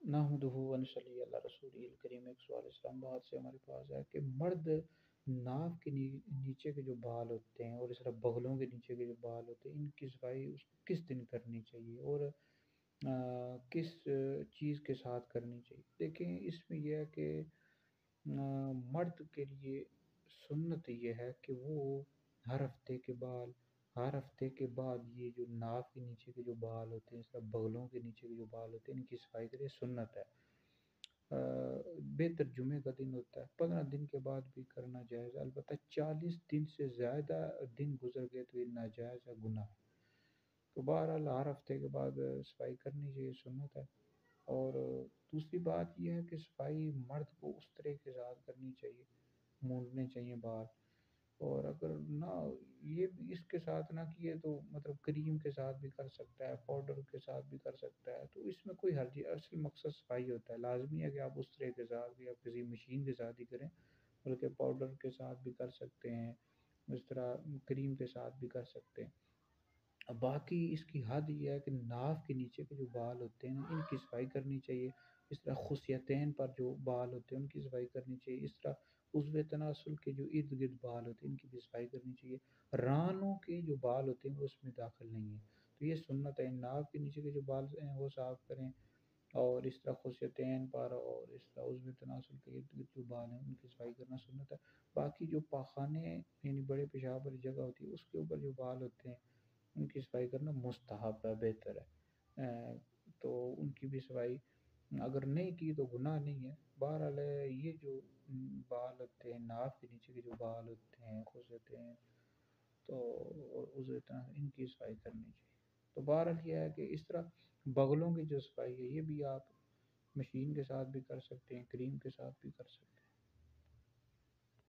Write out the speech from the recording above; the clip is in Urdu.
نحمدہ و نصلی علی رسول الکریم۔ ایک سوال اسلام آباد سے ہمارے پاس ہے کہ مرد ناف کے نیچے کے جو بال ہوتے ہیں اور اس طرح بغلوں کے نیچے کے جو بال ہوتے ہیں ان کی صفائی کس دن کرنی چاہیے اور کس چیز کے ساتھ کرنی چاہیے؟ دیکھیں اس میں یہ ہے کہ مرد کے لیے سنت یہ ہے کہ وہ ہر ہفتے کے بعد یہ جو ناف کے نیچے کے جو بال ہوتے ہیں، اس کا بغلوں کے نیچے کے جو بال ہوتے ہیں ان کی صفائی کرے، سنت ہے۔ بہتر جمعے کا دن ہوتا ہے، 15 دن کے بعد بھی کرنا جائز ہے، البتہ 40 دن سے زیادہ دن گزر گئے تو یہ ناجائز ہے، گناہ ہے۔ تو بہرحال ہر ہفتے کے بعد صفائی کرنی چاہیے، سنت ہے۔ اور دوسری بات یہ ہے کہ صفائی مرد کو اس طرح کے ساتھ کرنی چاہیے، مونڈنے چاہیے بال، اور اگر نہ یہ بھی اس کے ساتھ نہ کیے تو مطلب کریم کے ساتھ بھی کر سکتا ہے، پاؤڈر کے ساتھ بھی کر سکتا ہے، تو اس میں کوئی حرج نہیں، اصل مقصد صفائی ہوتا ہے۔ لازمی ہے کہ آپ اس طرح کے ساتھ بھی آپ کسی مشین کے ساتھ ہی کریں، بلکہ پاؤڈر کے ساتھ بھی کر سکتے ہیں، اس طرح کریم کے ساتھ بھی کر سکتے ہیں۔ باقی اس کی حد یہ ہے کہ ناف کے نیچے کے جو بال ہوتے ہیں ان کی صفائی کرنی چاہیے، اس طرح خصیتین پر جو بال ہوتے ہیں ان کی صفائی کرنی چاہیے، اس طرح عضو تناسل کے جو ارد گرد بال ہوتے ہیں ان کی بھی صفائی کرنی چاہیے۔ رانوں کے جو بال ہوتے ہیں وہ اس میں داخل نہیں ہیں، تو یہ سنت ہے، ناف کے نیچے کے جو بال ہیں وہ صاف کریں، اور اس طرح خصیتین پر اور اس طرح عضو تناسل کے ارد گرد جو بال ہیں ان کی صفائی کرنا سنت ہے۔ باقی جو پاخانے یعنی بڑے پیشاب والی جگہ ہوتی ہے اس کے اوپر جو بال ہوتے ہیں ان کی صفائی کرنا مستحب ہے، بہتر ہے۔ تو ان کی بھی صفائی اگر نہیں کی تو گناہ نہیں ہے۔ بہرحال یہ جو بال ہوتے ہیں، ناف کے نیچے کے جو بال ہوتے ہیں خص ہوتے ہیں تو اور عضو ان کی صفائی کرنی چاہیے۔ تو بہرحال یہ ہے کہ اس طرح بغلوں کی جو صفائی ہے یہ بھی آپ مشین کے ساتھ بھی کر سکتے ہیں، کریم کے ساتھ بھی کر سکتے ہیں۔